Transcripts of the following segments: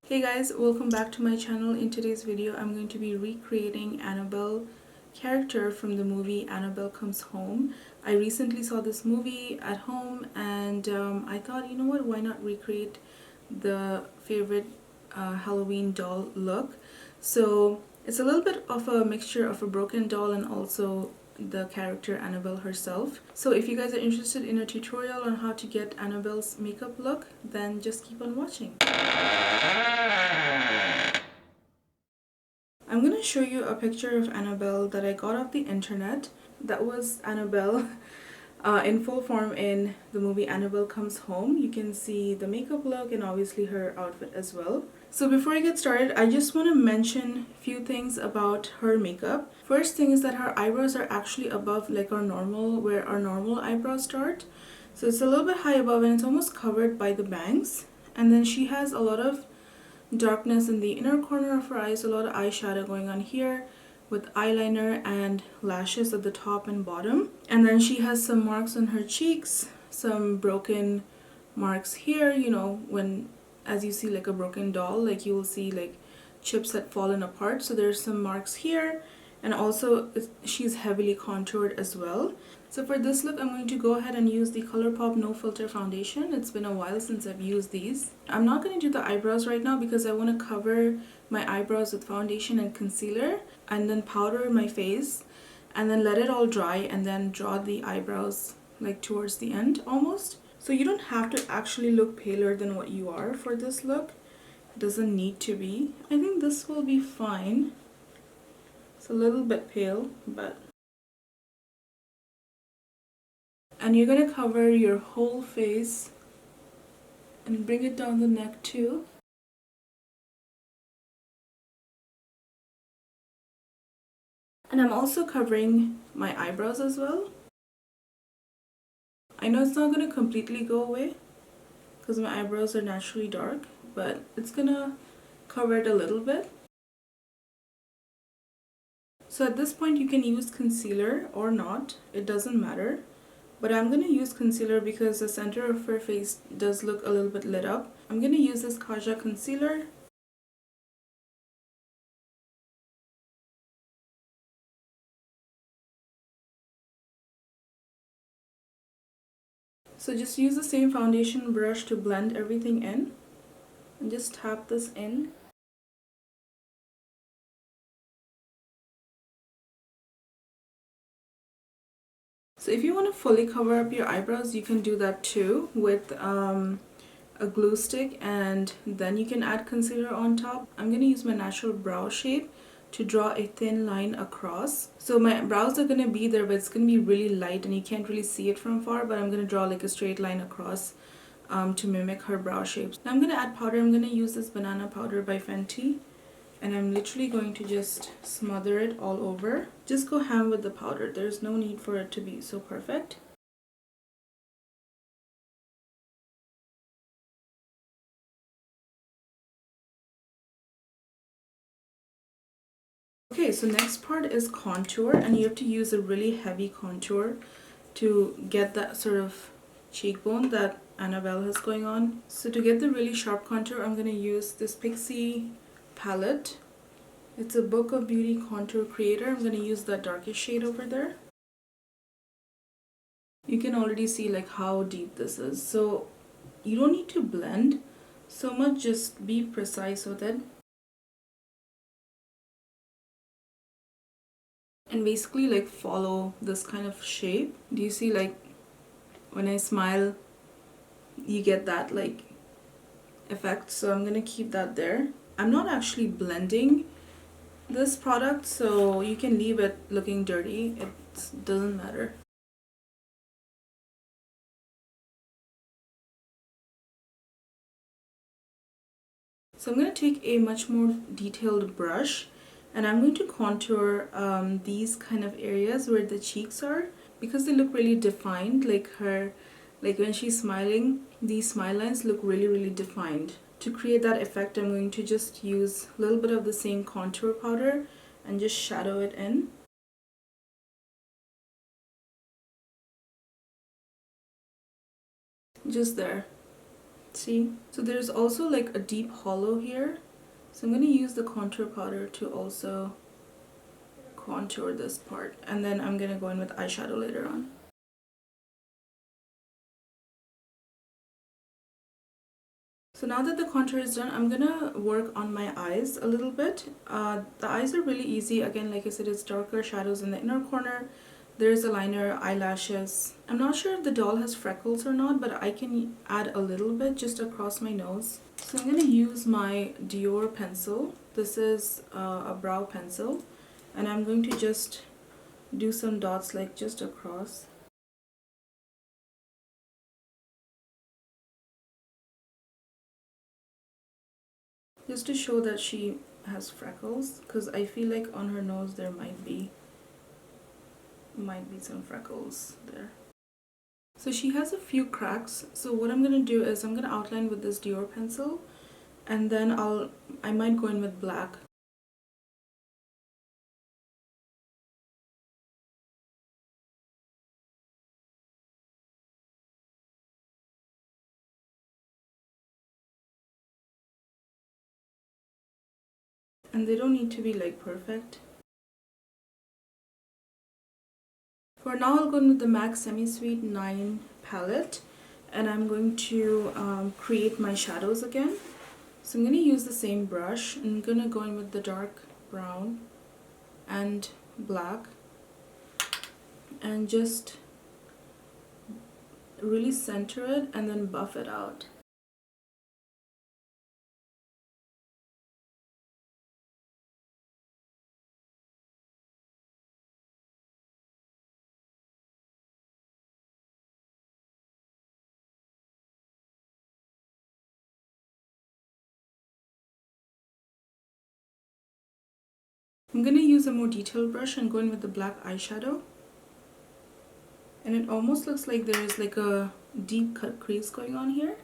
Hey guys, welcome back to my channel. In today's video, I'm going to be recreating Annabelle character from the movie Annabelle Comes Home. I recently saw this movie at home and I thought, you know what, why not recreate the favorite Halloween doll look. So it's a little bit of a mixture of a broken doll and also the character Annabelle herself. So if you guys are interested in a tutorial on how to get Annabelle's makeup look, then just keep on watching. I'm gonna show you a picture of Annabelle that I got off the internet. That was Annabelle in full form in the movie Annabelle Comes Home. You can see the makeup look and obviously her outfit as well. So before I get started, I just want to mention a few things about her makeup. First thing is that her eyebrows are actually above like our normal, where our normal eyebrows start. So it's a little bit high above and it's almost covered by the bangs. And then she has a lot of darkness in the inner corner of her eyes, a lot of eyeshadow going on here with eyeliner and lashes at the top and bottom. And then she has some marks on her cheeks, some broken marks here, you know, when as you see like a broken doll, like you will see like chips that fallen apart. So there's some marks here, and also she's heavily contoured as well. So for this look, I'm going to go ahead and use the Colourpop No Filter Foundation. It's been a while since I've used these. I'm not going to do the eyebrows right now because I want to cover my eyebrows with foundation and concealer and then powder my face and then let it all dry and then draw the eyebrows like towards the end almost. So you don't have to actually look paler than what you are for this look. It doesn't need to be. I think this will be fine. It's a little bit pale, but... And you're going to cover your whole face and bring it down the neck too. And I'm also covering my eyebrows as well. I know it's not going to completely go away because my eyebrows are naturally dark, but it's going to cover it a little bit. So at this point you can use concealer or not, it doesn't matter. But I'm going to use concealer because the center of her face does look a little bit lit up. I'm going to use this Kaja Concealer. So just use the same foundation brush to blend everything in. And just tap this in. So if you want to fully cover up your eyebrows, you can do that too with a glue stick, and then you can add concealer on top. I'm going to use my natural brow shape to draw a thin line across. So my brows are going to be there, but it's going to be really light and you can't really see it from far, but I'm going to draw like a straight line across to mimic her brow shapes. Now I'm going to add powder. I'm going to use this banana powder by Fenty. And I'm literally going to just smother it all over. Just go ham with the powder. There's no need for it to be so perfect. Okay, so next part is contour, and you have to use a really heavy contour to get that sort of cheekbone that Annabelle has going on. So to get the really sharp contour, I'm going to use this Pixi palette. It's a Book of Beauty Contour Creator. I'm going to use that darkest shade over there. You can already see like how deep this is. So you don't need to blend so much, just be precise with it. And basically like follow this kind of shape. Do you see like when I smile, you get that like effect? So I'm going to keep that there. I'm not actually blending this product, so you can leave it looking dirty. It doesn't matter. So I'm going to take a much more detailed brush and I'm going to contour these kind of areas where the cheeks are, because they look really defined. Like when she's smiling, these smile lines look really defined. To create that effect, I'm going to just use a little bit of the same contour powder and just shadow it in. Just there. See? So there's also like a deep hollow here. So I'm going to use the contour powder to also contour this part. And then I'm going to go in with eyeshadow later on. So now that the contour is done, I'm gonna work on my eyes a little bit. The eyes are really easy. Again, like I said, it's darker shadows in the inner corner. There's a liner, eyelashes. I'm not sure if the doll has freckles or not, but I can add a little bit just across my nose. So I'm gonna use my Dior pencil. This is a brow pencil. And I'm going to just do some dots like just across. Just to show that she has freckles, because I feel like on her nose there might be some freckles there. So she has a few cracks. So what I'm gonna do is I'm gonna outline with this Dior pencil, and then I might go in with black. And they don't need to be like perfect. For now, I'll go in with the MAC Semi Sweet 9 palette, and I'm going to create my shadows again. So I'm going to use the same brush. I'm going to go in with the dark brown and black, and just really center it and then buff it out. I'm going to use a more detailed brush and go in with the black eyeshadow. And it almost looks like there's like a deep cut crease going on here.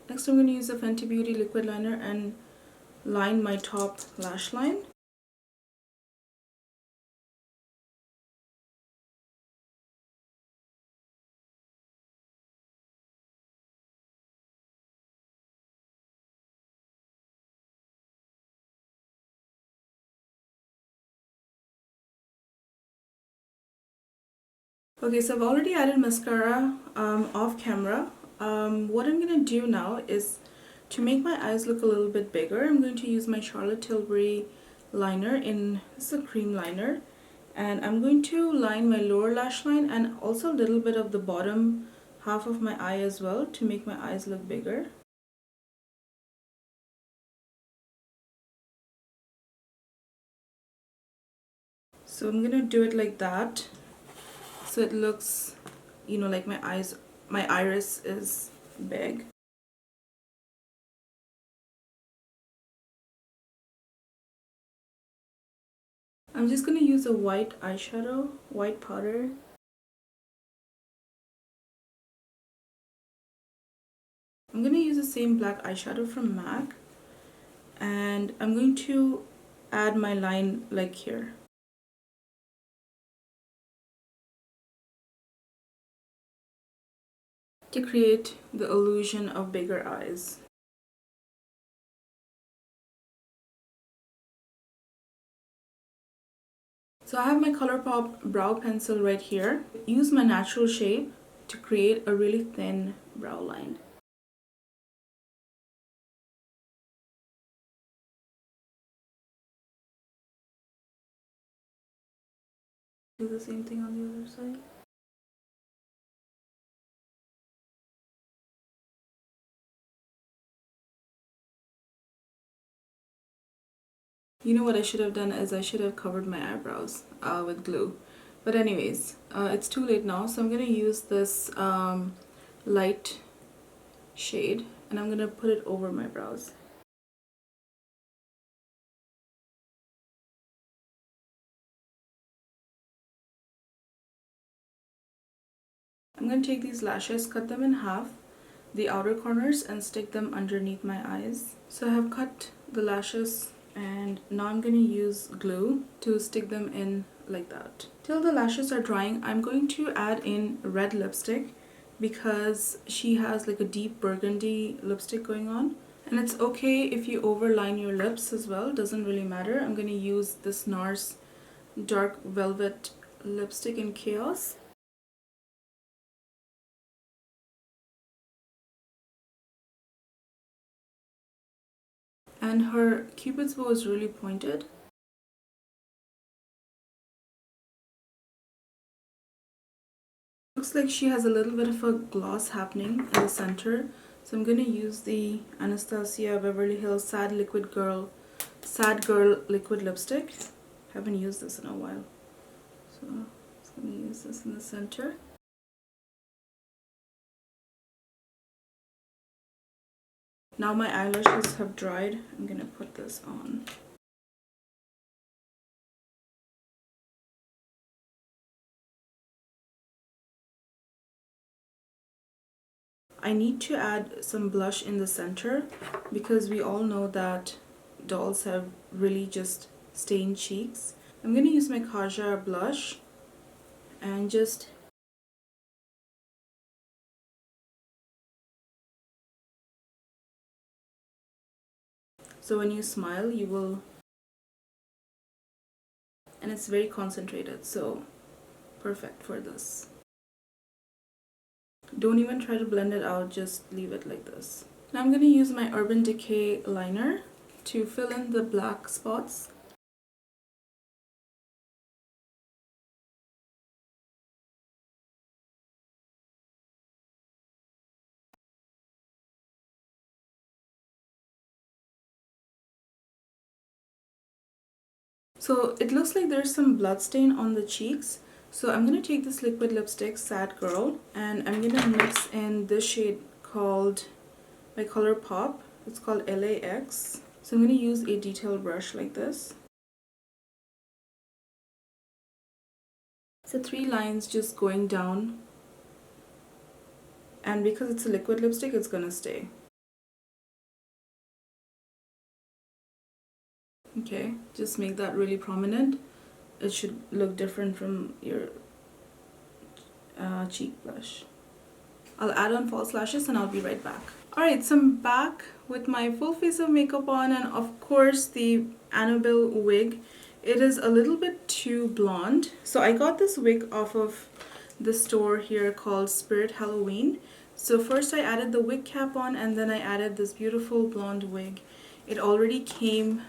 Next, I'm going to use a Fenty Beauty liquid liner and line my top lash line. Okay, so I've already added mascara off camera. What I'm going to do now is, to make my eyes look a little bit bigger, I'm going to use my Charlotte Tilbury liner this is a cream liner. And I'm going to line my lower lash line and also a little bit of the bottom half of my eye as well to make my eyes look bigger. So I'm gonna do it like that, so it looks, you know, like my iris is big. I'm just gonna use a white eyeshadow, white powder. I'm gonna use the same black eyeshadow from MAC, and I'm going to add my line like here. To create the illusion of bigger eyes. So I have my Colourpop brow pencil right here. Use my natural shape to create a really thin brow line. Do the same thing on the other side. You know what I should have done is I should have covered my eyebrows with glue. But anyways, it's too late now, so I'm going to use this light shade and I'm going to put it over my brows. I'm going to take these lashes, cut them in half, the outer corners and stick them underneath my eyes. So I have cut the lashes and now I'm going to use glue to stick them in like that. Till the lashes are drying, I'm going to add in red lipstick because she has like a deep burgundy lipstick going on. And it's okay if you overline your lips as well, doesn't really matter. I'm going to use this NARS Dark Velvet lipstick in Chaos. And her cupid's bow is really pointed. Looks like she has a little bit of a gloss happening in the center. So I'm going to use the Anastasia Beverly Hills Sad Girl liquid lipstick. Haven't used this in a while. So I'm just going to use this in the center. Now my eyelashes have dried. I'm going to put this on. I need to add some blush in the center because we all know that dolls have really just stained cheeks. I'm going to use my Kaja Blush and just so when you smile you will, and it's very concentrated, so perfect for this. Don't even try to blend it out, just leave it like this. Now I'm going to use my Urban Decay liner to fill in the black spots. So it looks like there's some blood stain on the cheeks. So I'm going to take this liquid lipstick, Sad Girl, and I'm going to mix in this shade called by Colourpop. It's called LAX. So I'm going to use a detail brush like this. So 3 lines just going down. And because it's a liquid lipstick, it's going to stay. Okay, just make that really prominent. It should look different from your cheek blush. I'll add on false lashes and I'll be right back. Alright, so I'm back with my full face of makeup on, and of course the Annabelle wig. It is a little bit too blonde. So I got this wig off of the store here called Spirit Halloween. So first I added the wig cap on and then I added this beautiful blonde wig. It already came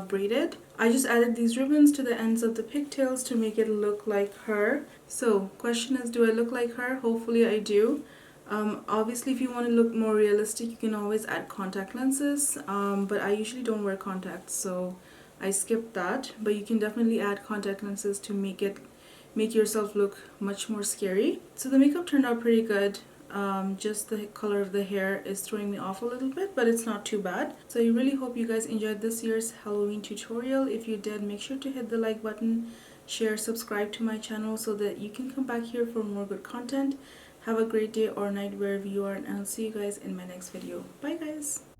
braided. I just added these ribbons to the ends of the pigtails to make it look like her. So question is, do I look like her? Hopefully I do. Obviously if you want to look more realistic you can always add contact lenses, but I usually don't wear contacts so I skipped that. But you can definitely add contact lenses to make yourself look much more scary. So the makeup turned out pretty good. Just the color of the hair is throwing me off a little bit, but it's not too bad. So I really hope you guys enjoyed this year's Halloween tutorial. If you did, make sure to hit the like button, share, subscribe to my channel so that you can come back here for more good content. Have a great day or night wherever you are, and I'll see you guys in my next video. Bye guys!